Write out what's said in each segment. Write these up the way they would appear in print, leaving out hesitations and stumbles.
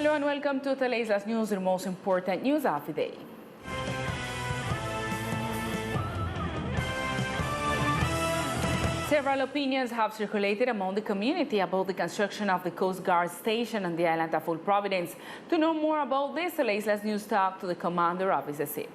Hello and welcome to Teleislas News, the most important news of the day. Several opinions have circulated among the community about the construction of the Coast Guard station on the island of Full Providence. To know more about this, Teleislas News talked to the commander of the ship.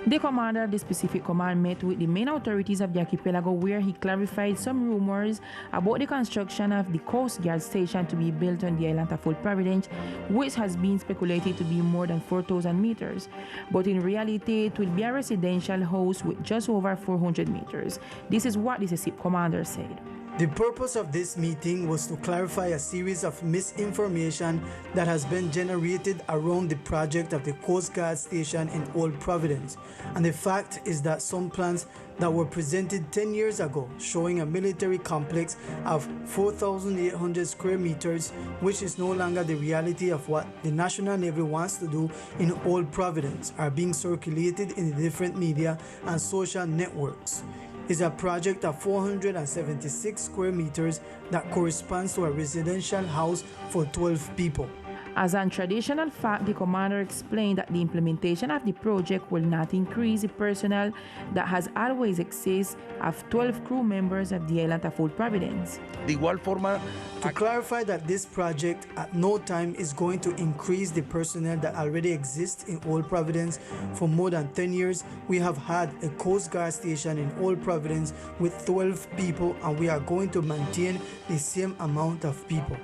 The commander of the specific command met with the main authorities of the archipelago, where he clarified some rumors about the construction of the Coast Guard station to be built on the island of Full Providence, which has been speculated to be more than 4,000 meters. But in reality, it will be a residential house with just over 400 meters. This is what the ship commander said. The purpose of this meeting was to clarify a series of misinformation that has been generated around the project of the Coast Guard station in Old Providence. And the fact is that some plans that were presented 10 years ago showing a military complex of 4,800 square meters, which is no longer the reality of what the National Navy wants to do in Old Providence, are being circulated in the different media and social networks. Is a project of 476 square meters that corresponds to a residential house for 12 people. As a traditional fact, the commander explained that the implementation of the project will not increase the personnel that has always existed of 12 crew members of the island of Full Providence. De igual forma, to clarify that this project at no time is going to increase the personnel that already exists in Old Providence. For more than 10 years, we have had a Coast Guard station in Old Providence with 12 people, and we are going to maintain the same amount of people.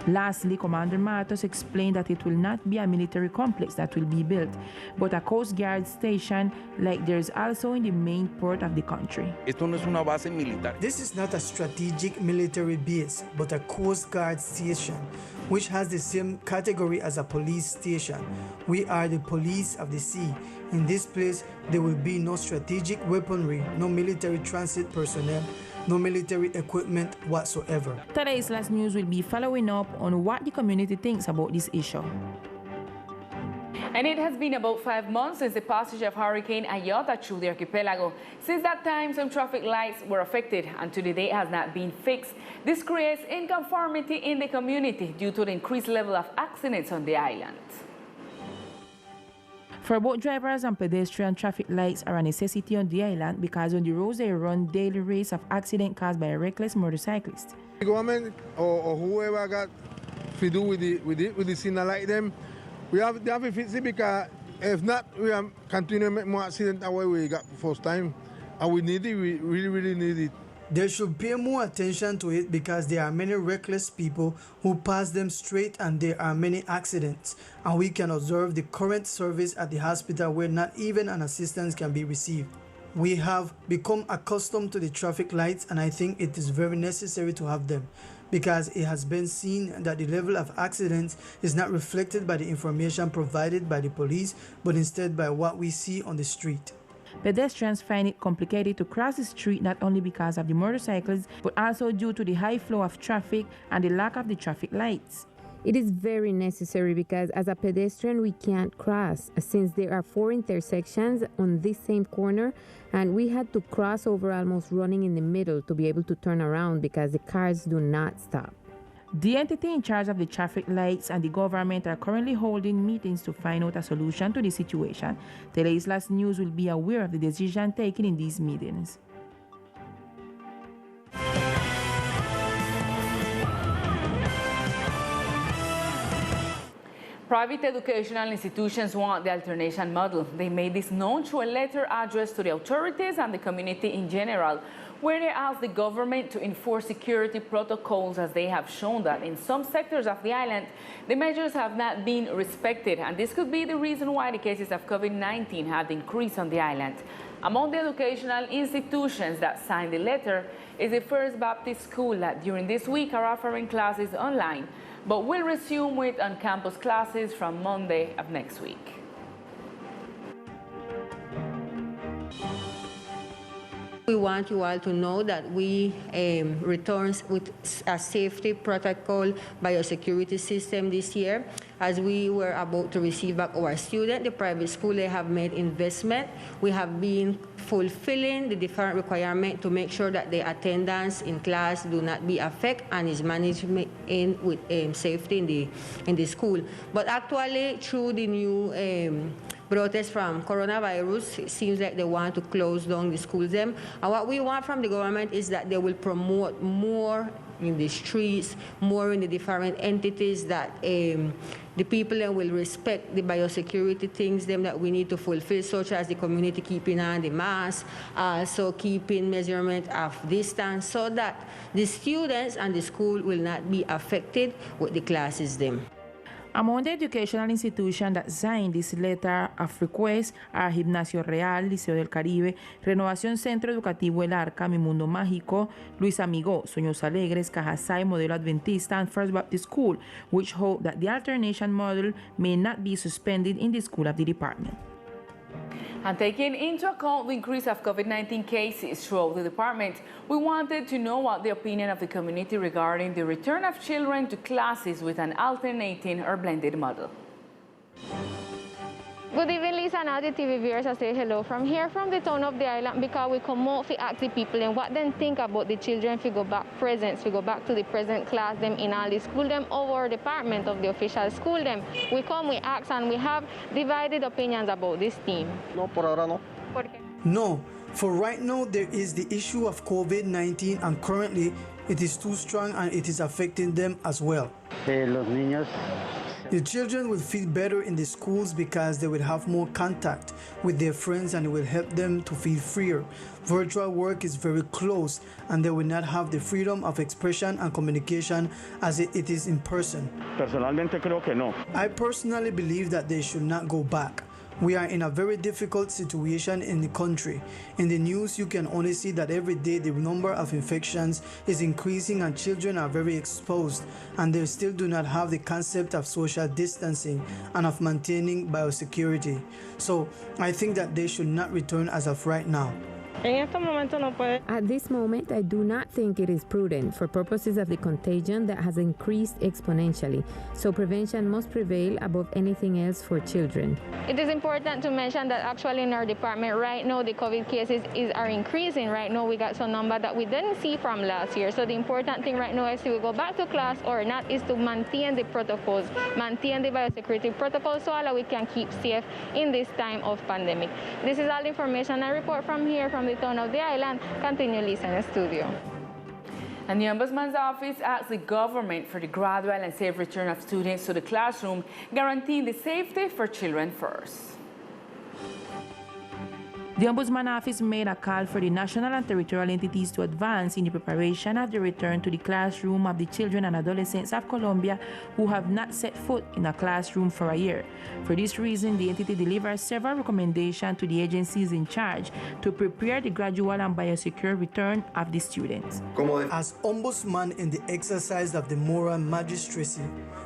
Lastly, Commander Mattos explained that it will not be a military complex that will be built, but a Coast Guard station like there is also in the main port of the country. esto no es una base militar. This is not a strategic military base, but a Coast Guard station, which has the same category as a police station. We are the police of the sea. In this place, there will be no strategic weaponry, no military transit personnel, no military equipment whatsoever. Teleislas News will be following up on what the community thinks about this issue. And it has been about 5 months since the passage of Hurricane Iota through the archipelago. Since that time, some traffic lights were affected, and to the date has not been fixed. This creates inconformity in the community due to the increased level of accidents on the island. For both drivers and pedestrians, traffic lights are a necessity on the island because on the roads they run daily rates of accidents caused by a reckless motorcyclist. The government or whoever got to do with the signal like them, they have to fix it, because if not, we are continuing to make more accidents than we got first time. And we need it, we really need it. There should pay more attention to it because there are many reckless people who pass them straight, and there are many accidents. And we can observe the current service at the hospital where not even an assistance can be received. We have become accustomed to the traffic lights, and I think it is very necessary to have them, because it has been seen that the level of accidents is not reflected by the information provided by the police, but instead by what we see on the street. Pedestrians find it complicated to cross the street not only because of the motorcycles, but also due to the high flow of traffic and the lack of the traffic lights. It is very necessary because as a pedestrian we can't cross, since there are 4 intersections on this same corner, and we had to cross over almost running in the middle to be able to turn around because the cars do not stop. The entity in charge of the traffic lights and the government are currently holding meetings to find out a solution to the situation. Teleislas News will be aware of the decision taken in these meetings. Private educational institutions want the alternation model. They made this known through a letter addressed to the authorities and the community in general, where they asked the government to enforce security protocols, as they have shown that in some sectors of the island, the measures have not been respected, and this could be the reason why the cases of COVID-19 have increased on the island. Among the educational institutions that signed the letter is the First Baptist School, that during this week are offering classes online, but will resume with on-campus classes from Monday of next week. We want you all to know that we return with a safety protocol biosecurity system this year. As we were about to receive back our student, the private school, they have made investment. We have been fulfilling the different requirement to make sure that the attendance in class do not be affected and is managed with safety in the school. But actually, through the new protest from coronavirus, it seems like they want to close down the schools. And what we want from the government is that they will promote more in the streets, more in the different entities, that the people will respect the biosecurity things that we need to fulfill, such as the community keeping on the mask, also keeping measurement of distance, so that the students and the school will not be affected with the classes them. Among the educational institutions that signed this letter of request are Gimnasio Real, Liceo del Caribe, Renovación Centro Educativo El Arca, Mi Mundo Mágico, Luis Amigo, Sueños Alegres, Cajasay, Modelo Adventista, and First Baptist School, which hope that the alternation model may not be suspended in the school of the department. And taking into account the increase of COVID-19 cases throughout the department, we wanted to know what the opinion of the community regarding the return of children to classes with an alternating or blended model. Good evening, Lisa, and all the TV viewers. I say hello from here, from the town of the island, because we come out to ask the people and what they think about the children if we go back presents, we go back to the present class them in all the school them over department of the official school them. We come, we ask, and we have divided opinions about this theme. No, por ahora no. ¿Por qué? No, for right now there is the issue of COVID-19, and currently it is too strong and it is affecting them as well. Los niños. The children will feel better in the schools because they will have more contact with their friends and it will help them to feel freer. Virtual work is very close and they will not have the freedom of expression and communication as it is in person. Personalmente creo que no. I personally believe that they should not go back. We are in a very difficult situation in the country. In the news, you can only see that every day the number of infections is increasing and children are very exposed, and they still do not have the concept of social distancing and of maintaining biosecurity. So I think that they should not return as of right now. At this moment, I do not think it is prudent for purposes of the contagion that has increased exponentially, so prevention must prevail above anything else for children. It is important to mention that actually in our department right now the COVID cases are increasing. Right now we got some number that we didn't see from last year. So the important thing right now is to go back to class or not is to maintain the protocols, maintain the biosecurity protocols so that we can keep safe in this time of pandemic. This is all the information I report from here from the town of the island. Continue listening in the studio. And the Ombudsman's office asked the government for the gradual and safe return of students to the classroom, guaranteeing the safety for children first. The Ombudsman Office made a call for the national and territorial entities to advance in the preparation of the return to the classroom of the children and adolescents of Colombia who have not set foot in a classroom for a year. For this reason, the entity delivered several recommendations to the agencies in charge to prepare the gradual and biosecure return of the students. As Ombudsman in the exercise of the moral magistracy,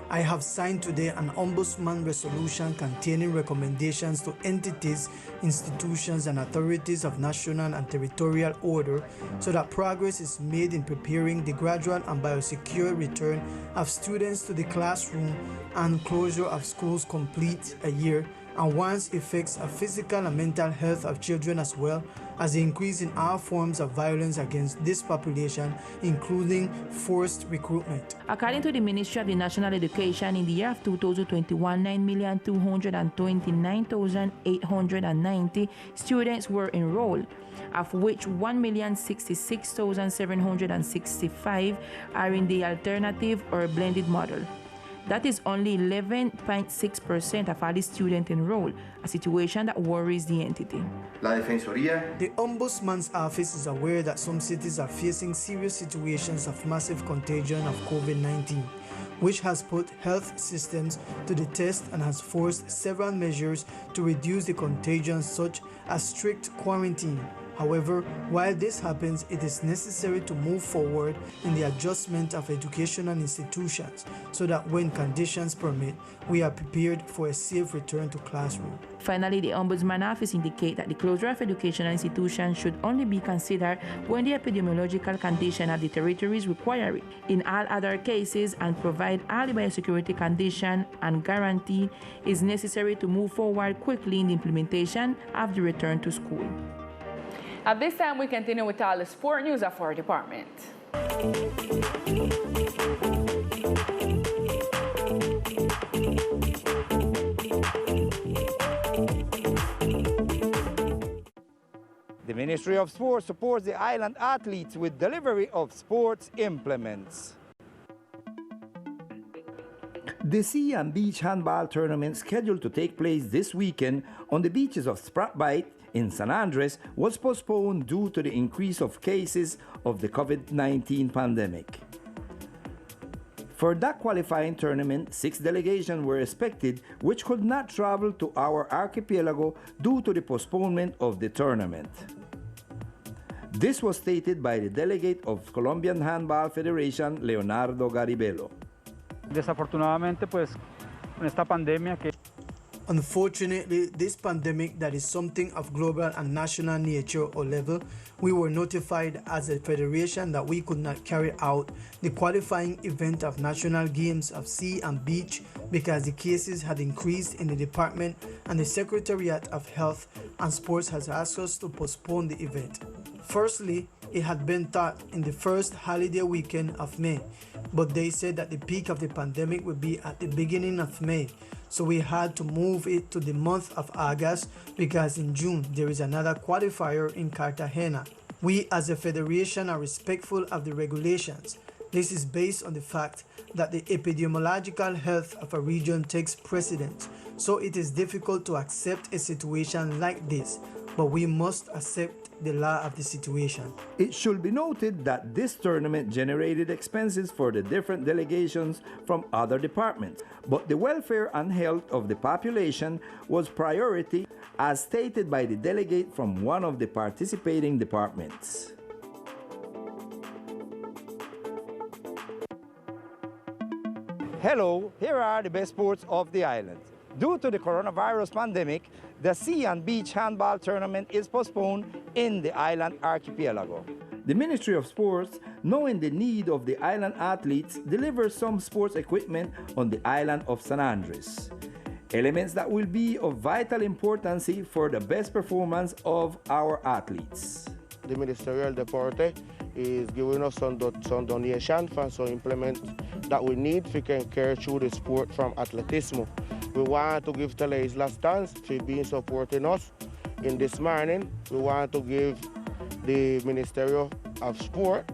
I have signed today an Ombudsman resolution containing recommendations to entities, institutions, and authorities of national and territorial order so that progress is made in preparing the gradual and biosecure return of students to the classroom and closure of schools complete a year, and once affects the physical and mental health of children as well as the increase in all forms of violence against this population, including forced recruitment. According to the Ministry of the National Education, in the year of 2021, 9,229,890 students were enrolled, of which 1,066,765 are in the alternative or blended model. That is only 11.6% of all the students enrolled, a situation that worries the entity. The Ombudsman's office is aware that some cities are facing serious situations of massive contagion of COVID-19, which has put health systems to the test and has forced several measures to reduce the contagion, such as strict quarantine, However, while this happens, it is necessary to move forward in the adjustment of educational institutions so that when conditions permit, we are prepared for a safe return to classroom. Finally, the Ombudsman Office indicates that the closure of educational institutions should only be considered when the epidemiological condition of the territories require it. In all other cases, and provide all the biosecurity condition and guarantee is necessary to move forward quickly in the implementation of the return to school. At this time, we continue with all the sport news of our department. The Ministry of Sports supports the island athletes with delivery of sports implements. The Sea and Beach Handball Tournament scheduled to take place this weekend on the beaches of Spratbite in San Andres was postponed due to the increase of cases of the COVID-19 pandemic. For that qualifying tournament, 6 delegations were expected which could not travel to our archipelago due to the postponement of the tournament. This was stated by the delegate of Colombian Handball Federation, Leonardo Garibello. Desafortunadamente, pues, con esta pandemia que Unfortunately, this pandemic that is something of global and national nature or level, we were notified as a federation that we could not carry out the qualifying event of national games of sea and beach because the cases had increased in the department, and the Secretariat of Health and Sports has asked us to postpone the event. Firstly, it had been thought in the first holiday weekend of May, but they said that the peak of the pandemic would be at the beginning of May. So we had to move it to the month of August because in June there is another qualifier in Cartagena. We as a federation are respectful of the regulations. This is based on the fact that the epidemiological health of a region takes precedence. So it is difficult to accept a situation like this, but we must accept the law of the situation. It should be noted that this tournament generated expenses for the different delegations from other departments, but the welfare and health of the population was priority, as stated by the delegate from one of the participating departments. Hello, here are the best sports of the island. Due to the coronavirus pandemic, the Sea and Beach Handball Tournament is postponed in the island archipelago. The Ministry of Sports, knowing the need of the island athletes, delivers some sports equipment on the island of San Andres. Elements that will be of vital importance for the best performance of our athletes. The Ministerial Deporte is giving us some donation for some implements that we need to carry through the sport from athleticism. We want to give Teleislas thanks for being supporting us in this morning. We want to give the Ministry of Sport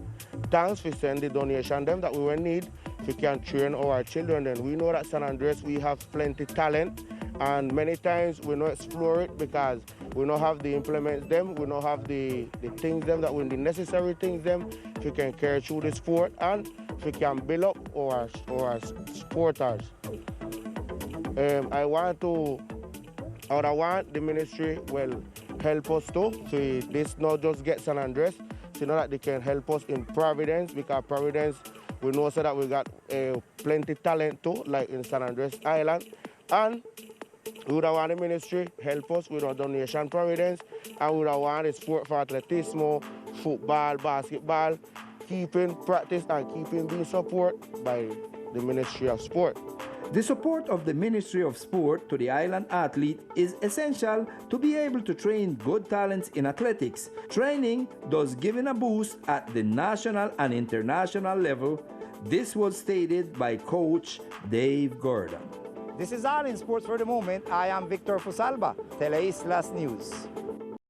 thanks for sending the donation them that we will need if we can train our children. And we know that San Andres, we have plenty talent, and many times we don't explore it because we don't have the implements them, we don't have the things them that we the necessary things them if we can carry through the sport and if we can build up our supporters. I want the ministry will help us too, so this not just get San Andres, so that they can help us in Providence, because Providence, we know so that we got plenty talent too, like in San Andres Island, and we would want the ministry help us with our donation Providence, and we would want the sport for athleticism, football, basketball, keeping practice and keeping being support by the Ministry of Sport. The support of the Ministry of Sport to the island athlete is essential to be able to train good talents in athletics. Training thus giving a boost at the national and international level. This was stated by Coach Dave Gordon. This is all in sports for the moment. I am Victor Fusalba, Teleislas News.